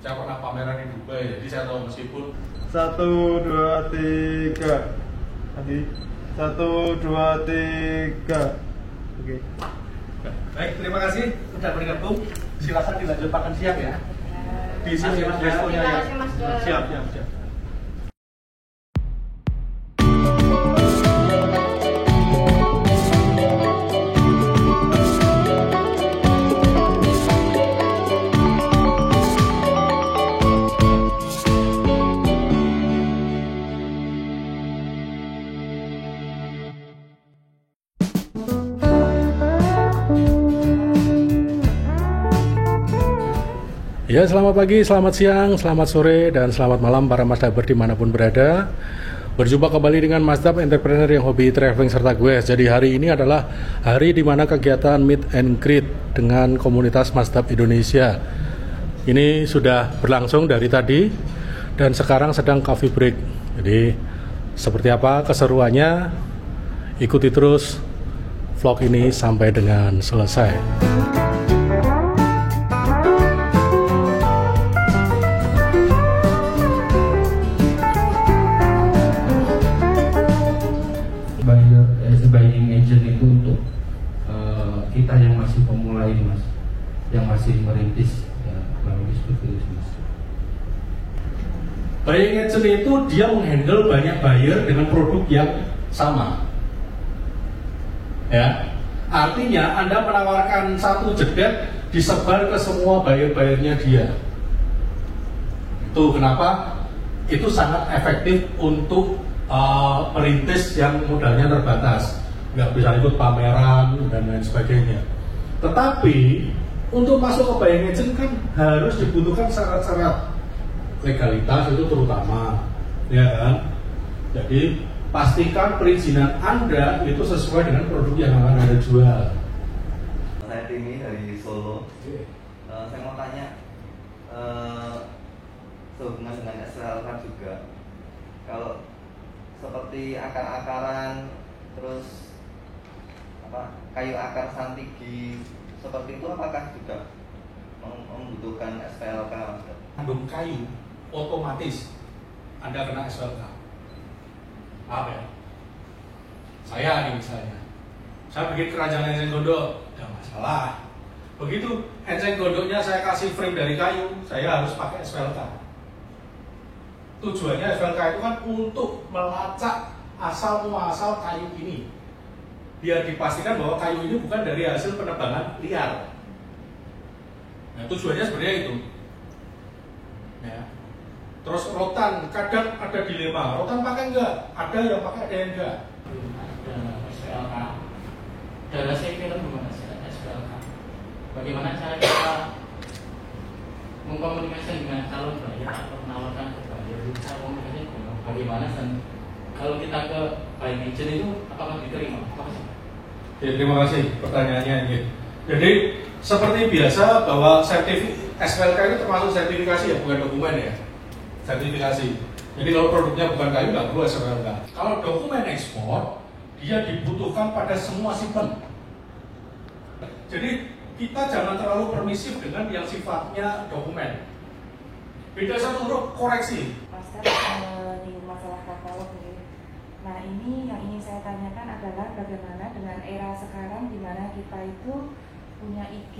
Saya pernah pameran di Dubai, jadi saya tahu meskipun 1, 2, 3. Tadi 1, 2, 3. Oke. baik, terima kasih sudah bergabung. Silakan dilanjut makan siang ya. Di sini Mas Deskonya ya. Siap. Ya, selamat pagi, selamat siang, selamat sore, dan selamat malam para Masdaper dimanapun berada. Berjumpa kembali dengan Masdap Entrepreneur yang hobi traveling serta gue. Jadi hari ini adalah hari di mana kegiatan Meet and Greet dengan komunitas Masdap Indonesia. Ini sudah berlangsung dari tadi dan sekarang sedang coffee break. Jadi seperti apa keseruannya? Ikuti terus vlog ini sampai dengan selesai. Buying agent itu untuk kita yang masih pemula ini mas, yang masih merintis ya, kurang lebih seperti itu mas. Buying agent itu dia menghandle banyak buyer dengan produk yang sama. Ya, artinya Anda menawarkan satu jedet disebar ke semua buyer-buyernya dia. Itu kenapa itu sangat efektif untuk merintis yang modalnya terbatas, nggak bisa ikut pameran dan lain sebagainya. Tetapi untuk masuk ke buying agent kan harus dibutuhkan syarat-syarat legalitas itu terutama, ya kan? Jadi pastikan perizinan Anda itu sesuai dengan produk yang akan Anda jual. Saya Timi dari Solo. Saya mau tanya sehubungan dengan SLK juga. Kalau seperti akar-akaran, terus kayu akar santigi seperti itu, apakah juga membutuhkan SPLK? Kandung kayu otomatis Anda kena SLK. Apa ya? Saya nih misalnya, saya bikin keranjang enceng gondok, tidak masalah. Begitu enceng gondoknya saya kasih frame dari kayu, saya harus pakai SPLK. Tujuannya SPLK itu kan untuk melacak asal muasal kayu ini, biar dipastikan bahwa kayu ini bukan dari hasil penebangan liar. Nah, tujuannya sebenarnya itu. Ya. Terus rotan, kadang ada dilema, rotan pakai enggak? Ada yang pakai, ada yang enggak. Ada SPLK. Dari saya film gimana SPLK? Bagaimana cara kita mengkomunikasikan dengan calon buyer atau menawarkan ke buyer? Cara komunikasi bagaimana, dan kalau kita ke buying agent itu apakah diterima? Ya, terima kasih pertanyaannya ini. Jadi seperti biasa bahwa SPLK itu termasuk sertifikasi ya, bukan dokumen ya. Sertifikasi. Jadi kalau produknya bukan kayu nggak perlu SPLK. Kalau dokumen ekspor dia dibutuhkan pada semua shipment. Jadi kita jangan terlalu permisif dengan yang sifatnya dokumen. Beda satu huruf koreksi. Master menyinggung masalah katalog ini. Nah, ini yang ingin saya tanyakan adalah bagaimana dengan era sekarang di mana kita itu punya IG,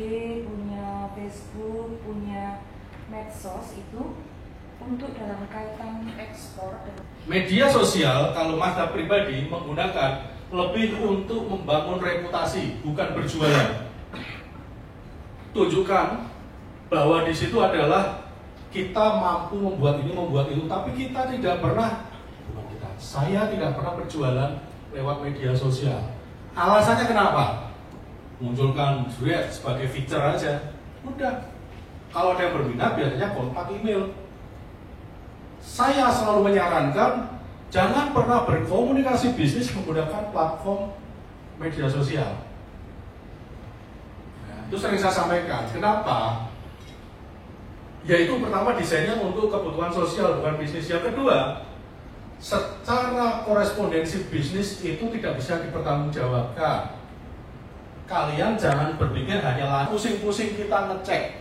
punya Facebook, punya medsos itu untuk dalam kaitan ekspor. Media sosial kalau Masdap pribadi menggunakan lebih untuk membangun reputasi, bukan berjualan. Tunjukkan bahwa di situ adalah kita mampu membuat ini, membuat itu, tapi kita tidak pernah, saya tidak pernah berjualan lewat media sosial. Alasannya kenapa? Munculkan duet sebagai feature aja. Udah. Kalau ada yang berminat biasanya kontak email. Saya selalu menyarankan jangan pernah berkomunikasi bisnis menggunakan platform media sosial. Itu sering saya sampaikan. Kenapa? Yaitu pertama desainnya untuk kebutuhan sosial, bukan bisnis. Yang kedua, secara korespondensi bisnis itu tidak bisa dipertanggungjawabkan. Kalian jangan berpikir hanya pusing-pusing kita ngecek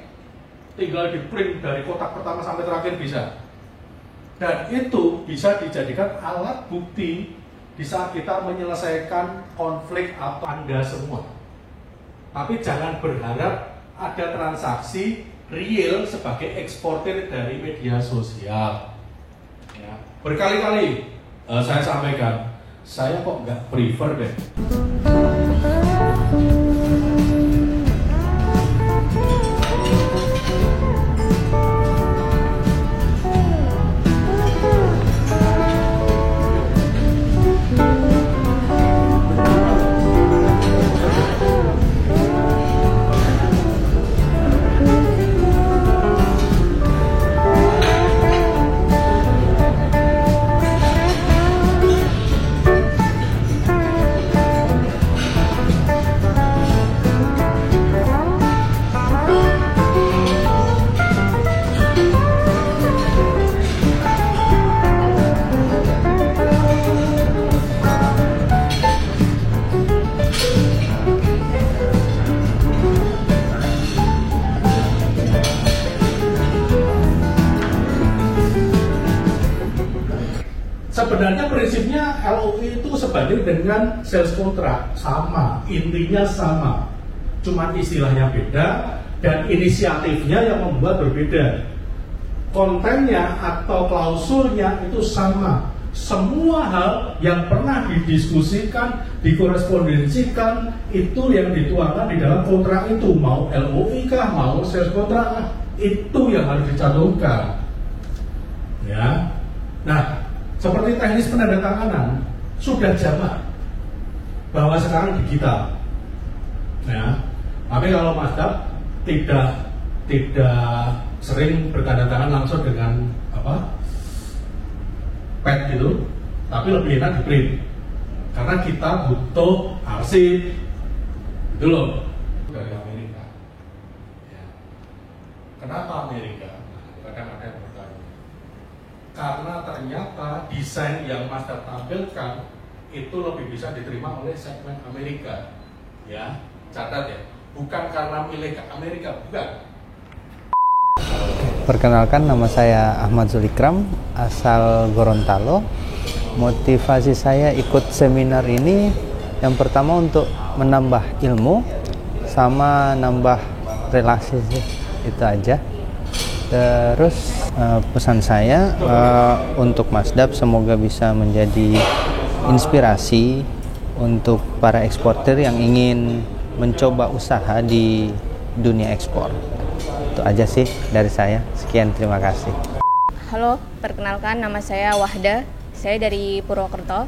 tinggal di print dari kotak pertama sampai terakhir bisa. Dan itu bisa dijadikan alat bukti di saat kita menyelesaikan konflik atau Anda semua. Tapi jangan berharap ada transaksi real sebagai eksportir dari media sosial. Ya. Berkali-kali saya sampaikan, saya kok nggak prefer deh. Sebenarnya prinsipnya LOI itu sebanding dengan sales kontrak, sama, intinya sama, cuman istilahnya beda dan inisiatifnya yang membuat berbeda. Kontennya atau klausulnya itu sama. Semua hal yang pernah didiskusikan, dikorespondensikan itu yang dituangkan di dalam kontrak itu, mau LOI kah, mau sales kontrak kah, itu yang harus dicantumkan. Ya, nah. Seperti teknis penandatanganan sudah jamak bahwa sekarang digital. Ya. Tapi kalau Mazda tidak sering bertanda tangan langsung dengan pad gitu, tapi lebih enak di print karena kita butuh arsip itu loh dari Amerika. Ya. Kenapa Amerika? Kadang ada yang bertanya. Karena ternyata desain yang Mazda tampilkan itu lebih bisa diterima oleh segmen Amerika. Ya, catat ya, bukan karena milik Amerika, bukan. Perkenalkan, nama saya Ahmad Zulikram, asal Gorontalo. Motivasi saya ikut seminar ini yang pertama untuk menambah ilmu sama nambah relasi sih, itu aja. Terus pesan saya untuk Mazdab semoga bisa menjadi inspirasi untuk para eksportir yang ingin mencoba usaha di dunia ekspor. Itu aja sih dari saya. Sekian, terima kasih. Halo, perkenalkan nama saya Wahda. Saya dari Purwokerto.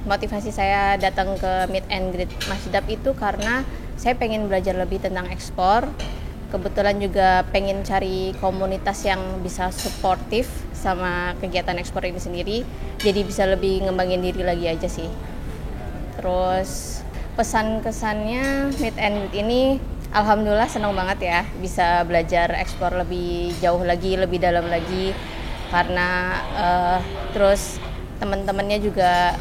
Motivasi saya datang ke Meet and Greet Mazdab itu karena saya pengen belajar lebih tentang ekspor. Kebetulan juga pengen cari komunitas yang bisa suportif sama kegiatan ekspor ini sendiri, jadi bisa lebih ngembangin diri lagi aja sih. Terus pesan-kesannya Meet and Greet ini, alhamdulillah senang banget ya bisa belajar ekspor lebih jauh lagi, lebih dalam lagi, karena terus teman-temannya juga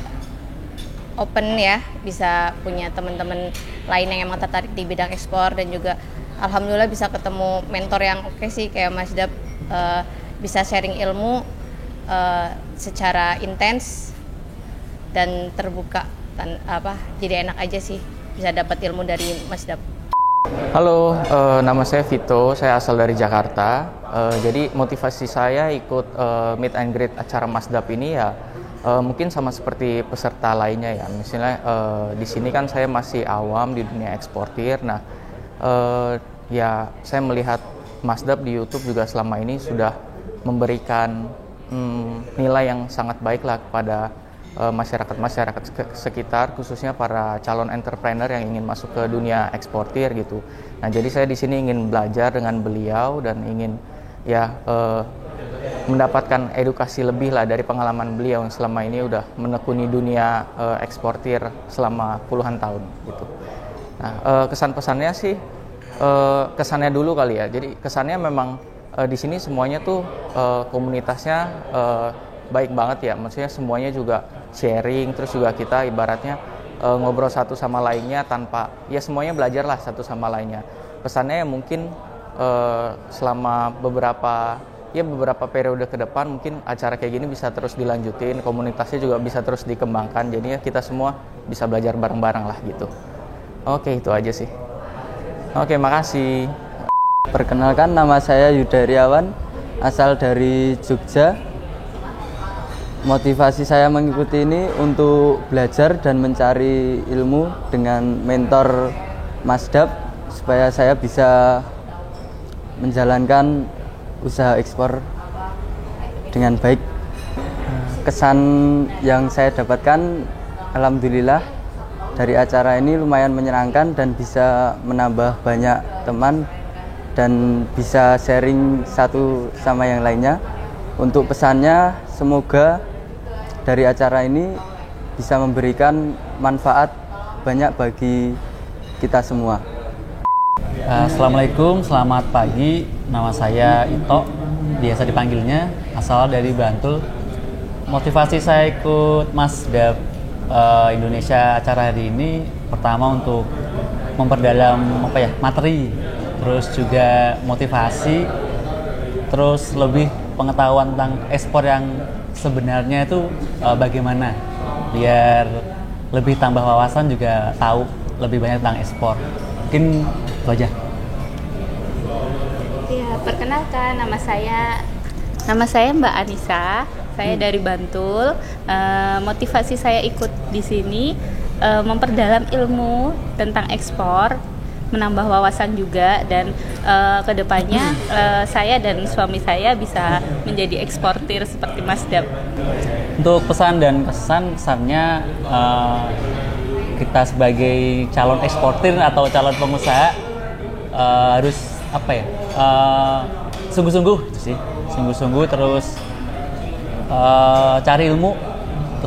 open ya, bisa punya teman-teman lain yang emang tertarik di bidang ekspor, dan juga alhamdulillah bisa ketemu mentor yang oke sih kayak Mazdab, bisa sharing ilmu secara intens dan terbuka, jadi enak aja sih bisa dapat ilmu dari Mazdab. Halo, nama saya Vito, saya asal dari Jakarta. Jadi motivasi saya ikut Meet and Greet acara Mazdab ini ya mungkin sama seperti peserta lainnya ya. Misalnya di sini kan saya masih awam di dunia eksportir. Nah, ya saya melihat Mazdab di YouTube juga selama ini sudah memberikan nilai yang sangat baik lah kepada masyarakat sekitar, khususnya para calon entrepreneur yang ingin masuk ke dunia eksportir gitu. Nah, jadi saya di sini ingin belajar dengan beliau dan ingin ya mendapatkan edukasi lebih lah dari pengalaman beliau yang selama ini udah menekuni dunia eksportir selama puluhan tahun gitu. Nah, kesan-pesannya sih kesannya dulu kali ya. Jadi kesannya memang di sini semuanya tuh komunitasnya baik banget ya. Maksudnya semuanya juga sharing, terus juga kita ibaratnya ngobrol satu sama lainnya tanpa ya semuanya belajar lah satu sama lainnya. Pesannya ya mungkin selama beberapa periode ke depan mungkin acara kayak gini bisa terus dilanjutin, komunitasnya juga bisa terus dikembangkan, jadinya kita semua bisa belajar bareng-bareng lah gitu. Oke, itu aja sih. Oke, makasih. Perkenalkan, nama saya Yuda Riawan, asal dari Jogja. Motivasi saya mengikuti ini untuk belajar dan mencari ilmu dengan mentor Masdap supaya saya bisa menjalankan usaha ekspor dengan baik. Kesan yang saya dapatkan, alhamdulillah dari acara ini lumayan menyenangkan dan bisa menambah banyak teman dan bisa sharing satu sama yang lainnya. Untuk pesannya, semoga dari acara ini bisa memberikan manfaat banyak bagi kita semua. Assalamualaikum, selamat pagi. Nama saya Ito, biasa dipanggilnya, asal dari Bantul. Motivasi saya ikut Masdap Indonesia acara hari ini, pertama untuk memperdalam materi, terus juga motivasi, terus lebih pengetahuan tentang ekspor yang sebenarnya itu bagaimana, biar lebih tambah wawasan, juga tahu lebih banyak tentang ekspor. Mungkin itu aja. Ya, perkenalkan, nama saya Mbak Anissa. Saya dari Bantul. Motivasi saya ikut di sini memperdalam ilmu tentang ekspor, menambah wawasan juga, dan kedepannya saya dan suami saya bisa menjadi eksportir seperti Masdap. Untuk pesan dan kesannya, kita sebagai calon eksportir atau calon pengusaha harus sungguh-sungguh itu sih, sungguh-sungguh, terus cari ilmu,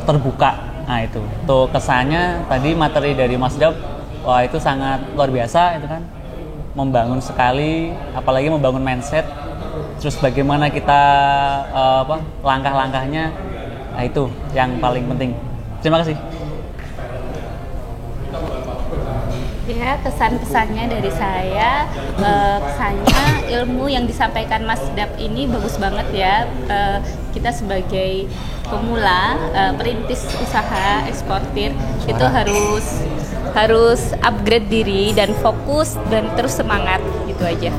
terbuka. Nah itu, untuk kesannya tadi materi dari Masdap, wah itu sangat luar biasa, itu kan membangun sekali, apalagi membangun mindset, terus bagaimana kita langkah-langkahnya, nah itu yang paling penting. Terima kasih. Ya, kesan-kesannya dari saya, kesannya ilmu yang disampaikan Masdap ini bagus banget ya. Kita sebagai pemula, perintis usaha eksportir itu harus upgrade diri dan fokus dan terus semangat, gitu aja.